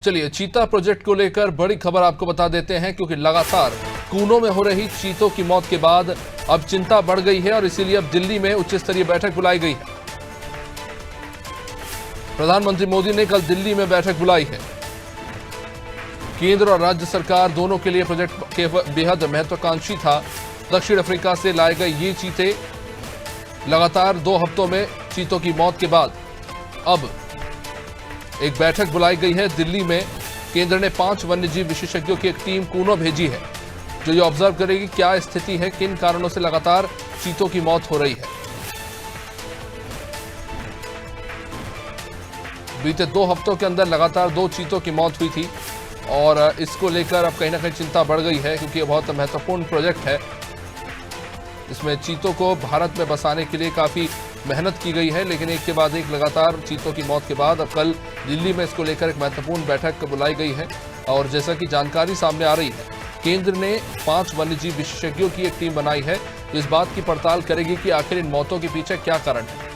चलिए चीता प्रोजेक्ट को लेकर बड़ी खबर आपको बता देते हैं, क्योंकि लगातार कूनों में हो रही चीतों की मौत के बाद अब चिंता बढ़ गई है और इसीलिए अब दिल्ली में उच्च स्तरीय बैठक बुलाई गई है। प्रधानमंत्री मोदी ने कल दिल्ली में बैठक बुलाई है। केंद्र और राज्य सरकार दोनों के लिए प्रोजेक्ट के बेहद महत्वाकांक्षी था। दक्षिण अफ्रीका से लाए गए ये चीते लगातार 2 हफ्तों में चीतों की मौत के बाद अब एक बैठक बुलाई गई है दिल्ली में। केंद्र ने 5 वन्यजीव विशेषज्ञों की एक टीम कूनो भेजी है, जो ये ऑब्जर्व करेगी क्या स्थिति है, किन कारणों से लगातार चीतों की मौत हो रही है। बीते 2 हफ्तों के अंदर लगातार 2 चीतों की मौत हुई थी और इसको लेकर अब कहीं ना कहीं चिंता बढ़ गई है, क्योंकि ये बहुत महत्वपूर्ण प्रोजेक्ट है। इसमें चीतों को भारत में बसाने के लिए काफी मेहनत की गई है, लेकिन एक के बाद एक लगातार चीतों की मौत के बाद अब कल दिल्ली में इसको लेकर एक महत्वपूर्ण बैठक बुलाई गई है। और जैसा कि जानकारी सामने आ रही है, केंद्र ने 5 वन्यजीव विशेषज्ञों की एक टीम बनाई है, जो इस बात की पड़ताल करेगी कि आखिर इन मौतों के पीछे क्या कारण है।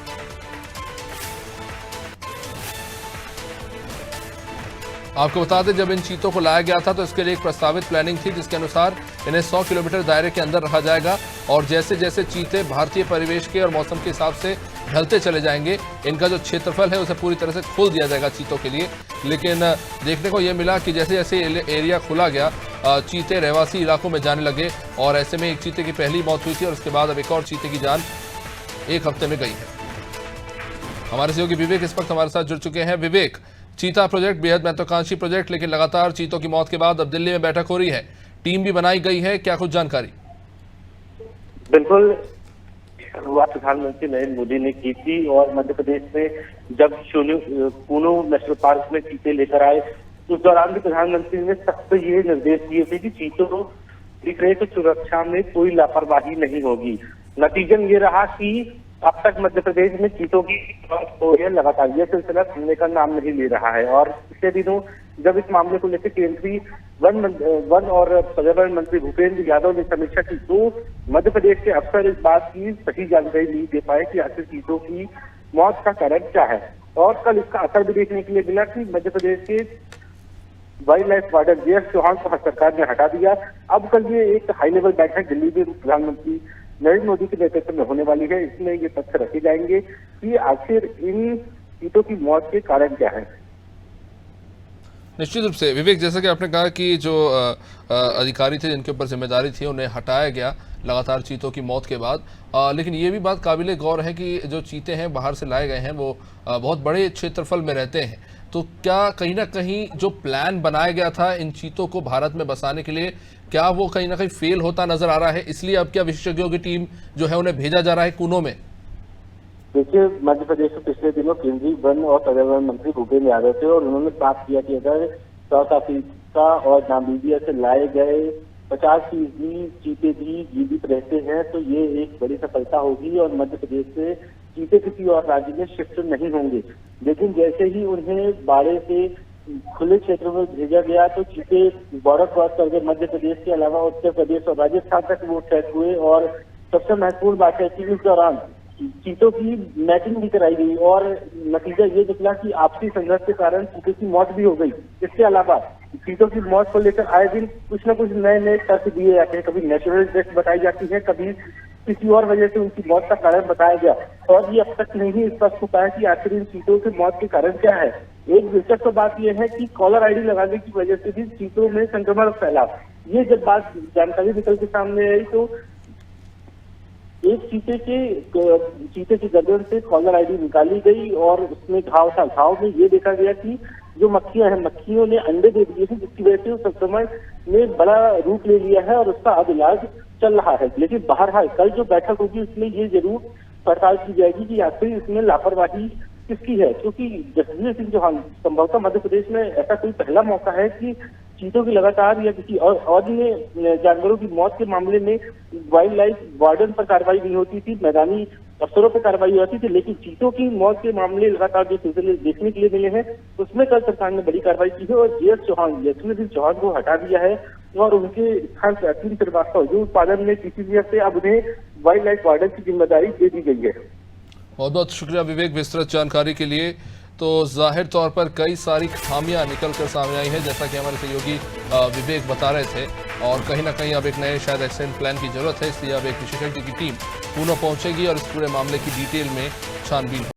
आपको बता दें, जब इन चीतों को लाया गया था तो इसके लिए एक प्रस्तावित प्लानिंग थी, जिसके अनुसार इन्हें 100 किलोमीटर दायरे के अंदर रखा जाएगा और जैसे जैसे चीते भारतीय परिवेश के और मौसम के हिसाब से ढलते चले जाएंगे, इनका जो क्षेत्रफल है उसे पूरी तरह से खोल दिया जाएगा चीतों के लिए। लेकिन देखने को यह मिला कि जैसे जैसे एरिया खुला गया, चीते रहवासी इलाकों में जाने लगे और ऐसे में एक चीते की पहली मौत हुई थी और उसके बाद अब एक और चीते की जान 1 हफ्ते में गई है। हमारे सहयोगी विवेक इस वक्त हमारे साथ जुड़ चुके हैं। विवेक, चीता प्रोजेक्ट बेहद महत्वाकांक्षी प्रोजेक्ट, लेकिन लगातार चीतों की मौत के बाद अब दिल्ली में बैठक हो रही है, टीम भी बनाई गई है, क्या कुछ जानकारी? बिल्कुल, शुरुआत प्रधानमंत्री नरेंद्र मोदी ने की थी और मध्य प्रदेश में जब कूनो नेशनल पार्क में चीते लेकर आए, उस दौरान भी प्रधानमंत्री ने सख्त ये निर्देश दिए थे कि चीतों की सुरक्षा में कोई लापरवाही नहीं होगी। नतीजन ये रहा कि अब तक मध्य प्रदेश में चीतों की मौत हो रही है, लगातार यह सिलसिला थमने का नाम नहीं ले रहा है। और पिछले दिनों जब इस मामले को लेकर केंद्रीय वन और पर्यावरण मंत्री भूपेंद्र यादव ने समीक्षा की, तो मध्य प्रदेश के अफसर इस बात की सही जानकारी नहीं दे पाए कि आखिर चीतों की मौत का कारण क्या है। और कल इसका असर भी देखने के लिए मिला कि मध्य प्रदेश के wild life warden J S. Chauhan को सरकार ने हटा दिया। अब कल ये एक हाई लेवल बैठक दिल्ली में प्रधानमंत्री नरेंद्र मोदी के नेतृत्व में होने वाली है। इसमें ये तथ्य रखे जाएंगे कि आखिर इन चीतों की मौत के कारण क्या है। निश्चित रूप से विवेक, जैसा कि आपने कहा कि जो अधिकारी थे जिनके ऊपर जिम्मेदारी थी उन्हें हटाया गया लगातार चीतों की मौत के बाद, लेकिन ये भी बात काबिले गौर है कि जो चीते हैं बाहर से लाए गए हैं वो बहुत बड़े क्षेत्रफल में रहते हैं। तो क्या कहीं ना कहीं जो प्लान बनाया गया था इन चीतों को भारत में बसाने के लिए, क्या वो कहीं ना कहीं फेल होता नजर आ रहा है? इसलिए अब क्या विशेषज्ञों की टीम जो है उन्हें भेजा जा रहा है कूनों में? देखिए, मध्य प्रदेश में पिछले दिनों केंद्रीय वन और पर्यावरण मंत्री भूपेंद्र यादव थे और उन्होंने बात किया कि अगर साउथ अफ्रीका और नामीबिया से लाए गए 50% चीते भी जीवित रहते हैं तो ये एक बड़ी सफलता होगी और मध्य प्रदेश से चीते किसी और राज्य में शिफ्ट नहीं होंगे। लेकिन जैसे ही उन्हें बाड़े से खुले क्षेत्रों में भेजा गया तो चीते बॉर्डर क्रॉस कर गए। मध्य प्रदेश के अलावा उत्तर प्रदेश और राजस्थान तक वो ट्रैक हुए और सबसे महत्वपूर्ण बात है कि इस दौरान चीतों की मैचिंग भी कराई गई और नतीजा ये निकला कि आपसी संघर्ष के कारण चीतों की मौत भी हो गई। इसके अलावा चीतों की मौत को लेकर आए दिन कुछ न कुछ नए नए तर्क दिए जाते हैं। कभी नेचुरल डेथ बताई जाती है, कभी किसी और वजह से उनकी मौत का कारण बताया गया और ये अब तक नहीं स्पष्ट हो पाया कि आखिर इन चीतों की मौत के कारण क्या है। एक दिलचस्प बात यह है कि कॉलर आईडी लगाने की वजह से भी चीतों में संक्रमण फैला। ये जब बात जानकारी निकल के सामने आई तो एक चीते की गर्दन से कॉलर आईडी निकाली गई और उसमें घाव था। घाव में ये देखा गया कि जो मक्खियां हैं, मक्खियों ने अंडे दे दिए थे, जिसकी वजह से उस संक्रमण ने बड़ा रूप ले लिया है और उसका अब इलाज चल रहा है। लेकिन बहरहाल कल जो बैठक होगी उसमें ये जरूर पड़ताल की जाएगी कि आखिर इसमें लापरवाही किसकी है, क्योंकि जसवीर सिंह चौहान संभवतः मध्य प्रदेश में ऐसा कोई पहला मौका है कि चीतों की लगातार या किसी और जानवरों की मौत के मामले में वाइल्ड लाइफ वार्डन पर कार्रवाई नहीं होती थी, मैदानी अफसरों पर कार्रवाई होती थी। लेकिन चीतों की मौत के मामले लगातार जो सिलसिले देखने के लिए मिले हैं उसमें कल सरकार ने बड़ी कार्रवाई की है और जे.एस. चौहान को हटा दिया है और उनके स्थान पर अखिल श्रीवास्तव जो उत्पादन में पीसीबीएफ से अब उन्हें वाइल्ड लाइफ वार्डन की जिम्मेदारी दे दी गई है। बहुत बहुत शुक्रिया विवेक विस्तृत जानकारी के लिए। तो जाहिर तौर पर कई सारी खामियां निकल कर सामने आई हैं, जैसा कि हमारे सहयोगी विवेक बता रहे थे। और कहीं ना कहीं अब एक नए शायद एक्सीडेंट प्लान की जरूरत है, इसलिए अब एक विशेषज्ञ की टीम पुणे पहुंचेगी और इस पूरे मामले की डिटेल में छानबीन